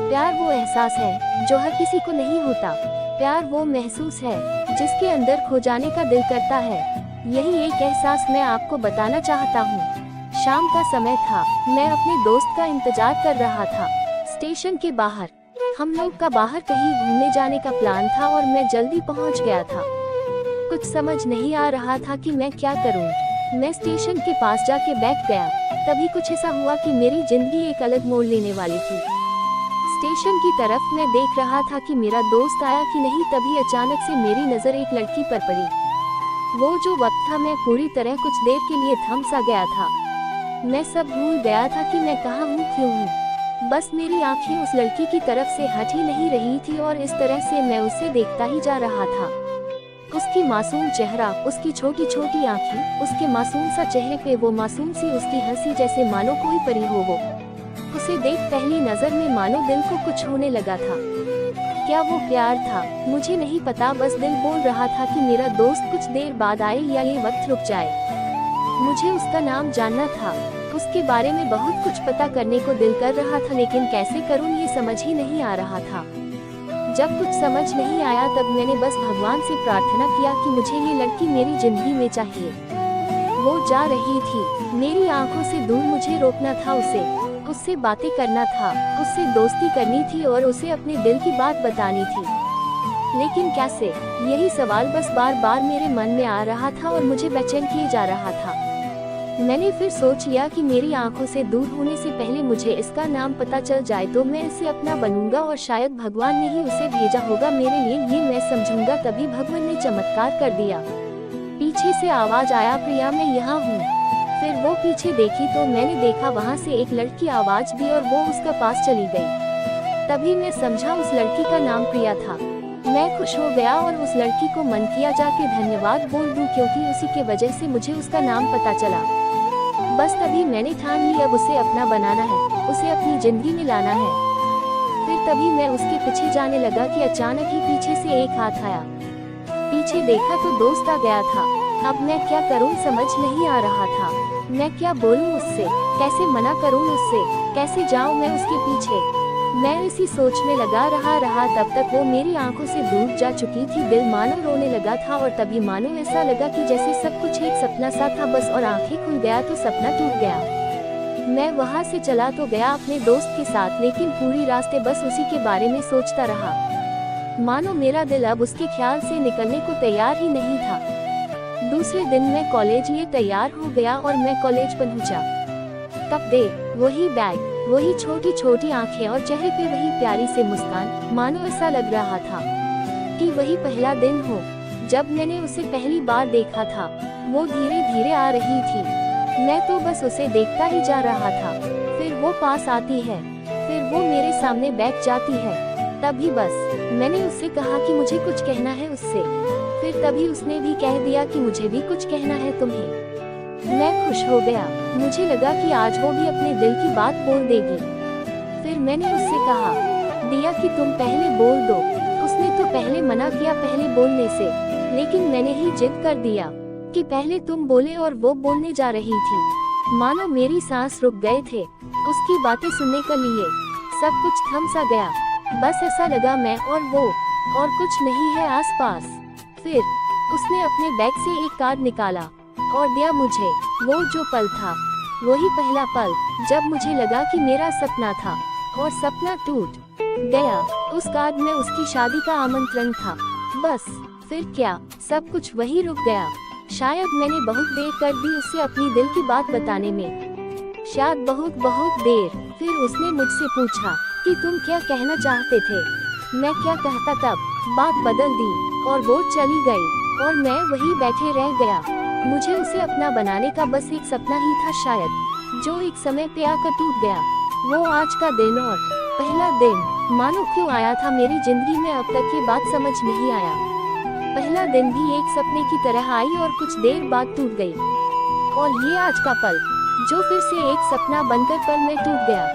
प्यार वो एहसास है जो हर किसी को नहीं होता। प्यार वो महसूस है जिसके अंदर खो जाने का दिल करता है। यही एक एहसास मैं आपको बताना चाहता हूँ। शाम का समय था, मैं अपने दोस्त का इंतजार कर रहा था स्टेशन के बाहर। हम लोग का बाहर कहीं घूमने जाने का प्लान था और मैं जल्दी पहुँच गया था। कुछ समझ नहीं आ रहा था कि मैं क्या करूँ। मैं स्टेशन के पास जाके बैठ गया। तभी कुछ ऐसा हुआ कि मेरी जिंदगी एक अलग मोड़ लेने वाली थी। स्टेशन की तरफ मैं देख रहा था कि मेरा दोस्त आया कि नहीं, तभी अचानक से मेरी नजर एक लड़की पर पड़ी। वो जो वक्त था, मैं पूरी तरह कुछ देर के लिए थम सा गया था। मैं सब भूल गया था कि मैं कहाँ हूँ, क्यों हूँ। बस मेरी आंखें उस लड़की की तरफ से हट ही नहीं रही थी और इस तरह से मैं उसे देखता ही जा रहा था। उसकी मासूम चेहरा, उसकी छोटी छोटी आंखें, उसके मासूम सा चेहरे पे वो मासूम सी उसकी हंसी, जैसे मानो कोई परी हो वो। उसे देख पहली नजर में मानो दिल को कुछ होने लगा था। क्या वो प्यार था? मुझे नहीं पता, बस दिल बोल रहा था कि मेरा दोस्त कुछ देर बाद आए या ये वक्त रुक जाए। मुझे उसका नाम जानना था, उसके बारे में बहुत कुछ पता करने को दिल कर रहा था, लेकिन कैसे करूं ये समझ ही नहीं आ रहा था। जब कुछ समझ नहीं आया तब मैंने बस भगवान से प्रार्थना किया कि मुझे ये लड़की मेरी जिंदगी में चाहिए। वो जा रही थी, मेरी आंखों से दूर मुझे रोकना था उससे बातें करना था, उससे दोस्ती करनी थी और उसे अपने दिल की बात बतानी थी। लेकिन कैसे? यही सवाल बस बार बार मेरे मन में आ रहा था और मुझे बेचैन किए जा रहा था। मैंने फिर सोच लिया कि मेरी आंखों से दूर होने से पहले मुझे इसका नाम पता चल जाए तो मैं इसे अपना बनूंगा और शायद भगवान ने ही उसे भेजा होगा मेरे लिए, ये मैं समझूंगा। तभी भगवान ने चमत्कार कर दिया। पीछे से आवाज आया, प्रिया मैं यहाँ हूँ। फिर वो पीछे देखी तो मैंने देखा वहाँ से एक लड़की आवाज दी और वो उसका पास चली गई। तभी मैं समझा उस लड़की का नाम प्रिया था। मैं खुश हो गया और उस लड़की को मन किया जाके धन्यवाद बोल दूं, क्योंकि उसी के वजह से मुझे उसका नाम पता चला। बस तभी मैंने ठान ली अब उसे अपना बनाना है, उसे अपनी जिंदगी में लाना है। फिर तभी मैं उसके पीछे जाने लगा कि अचानक ही पीछे से एक हाथ आया। पीछे देखा तो दोस्त आ गया था। अब मैं क्या करूं समझ नहीं आ रहा था। मैं क्या बोलूं उससे, कैसे मना करूं उससे, कैसे जाऊं मैं उसके पीछे। मैं इसी सोच में लगा रहा तब तक वो मेरी आंखों से दूर जा चुकी थी। दिल मानो रोने लगा था और तभी मानो ऐसा लगा कि जैसे सब कुछ एक सपना सा था बस, और आंखें खुल गया तो सपना टूट गया। मैं वहाँ से चला तो गया अपने दोस्त के साथ, लेकिन पूरी रास्ते बस उसी के बारे में सोचता रहा। मानो मेरा दिल अब उसके ख्याल से निकलने को तैयार ही नहीं था। दूसरे दिन मैं कॉलेज लिए तैयार हो गया और मैं कॉलेज पहुंचा। तब देख वही बैग, वही छोटी छोटी आंखें और चेहरे पे वही प्यारी से मुस्कान। मानो ऐसा लग रहा था कि वही पहला दिन हो जब मैंने उसे पहली बार देखा था। वो धीरे धीरे आ रही थी, मैं तो बस उसे देखता ही जा रहा था। फिर वो पास आती है, फिर वो मेरे सामने बैठ जाती है। तभी बस मैंने उससे कहा कि मुझे कुछ कहना है उससे। फिर तभी उसने भी कह दिया कि मुझे भी कुछ कहना है तुम्हें। मैं खुश हो गया, मुझे लगा कि आज वो भी अपने दिल की बात बोल देगी। फिर मैंने उससे कहा दिया कि तुम पहले बोल दो। उसने तो पहले मना किया पहले बोलने से, लेकिन मैंने ही जिद कर दिया कि पहले तुम बोले और वो बोलने जा रही थी। मानो मेरी सांस रुक गए थे उसकी बातें सुनने के लिए। सब कुछ थम सा गया, बस ऐसा लगा मैं और वो और कुछ नहीं है आसपास। फिर उसने अपने बैग से एक कार्ड निकाला और दिया मुझे। वो जो पल था वही पहला पल जब मुझे लगा कि मेरा सपना था और सपना टूट गया। उस कार्ड में उसकी शादी का आमंत्रण था। बस फिर क्या, सब कुछ वही रुक गया। शायद मैंने बहुत देर कर दी उससे अपनी दिल की बात बताने में, शायद बहुत देर। फिर उसने मुझसे पूछा कि तुम क्या कहना चाहते थे। मैं क्या कहता, तब बात बदल दी और वो चली गई और मैं वही बैठे रह गया। मुझे उसे अपना बनाने का बस एक सपना ही था शायद, जो एक समय पे आकर टूट गया। वो आज का दिन और पहला दिन मानो क्यों आया था मेरी जिंदगी में, अब तक ये बात समझ नहीं आया। पहला दिन भी एक सपने की तरह आई और कुछ देर बाद टूट गई, और ये आज का पल जो फिर से एक सपना बनकर पल में टूट गया।